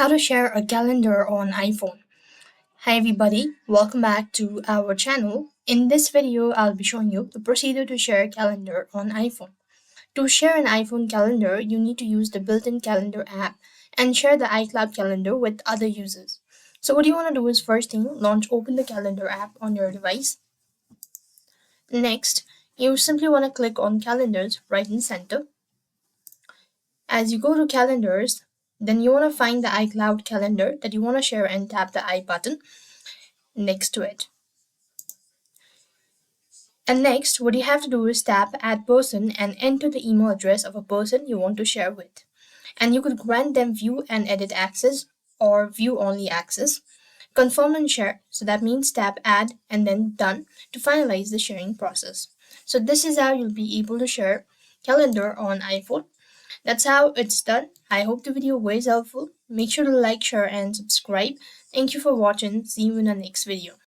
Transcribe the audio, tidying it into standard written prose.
How to share a calendar on iPhone. Hi everybody, welcome back to our channel. In this video, I'll be showing you the procedure to share a calendar on iPhone. To share an iPhone calendar, you need to use the built-in calendar app and share the iCloud calendar with other users. So what you want to do is first thing, open the calendar app on your device. Next, you simply want to click on calendars right in center. As you go to calendars, then you want to find the iCloud calendar that you want to share and tap the I button next to it. And next, what you have to do is tap Add Person and enter the email address of a person you want to share with. And you could grant them view and edit access or view only access. Confirm and share. So that means tap Add and then Done to finalize the sharing process. So this is how you'll be able to share calendar on iPhone. That's how it's done. I hope the video was helpful. Make sure to like, share, and subscribe. Thank you for watching. See you in the next video.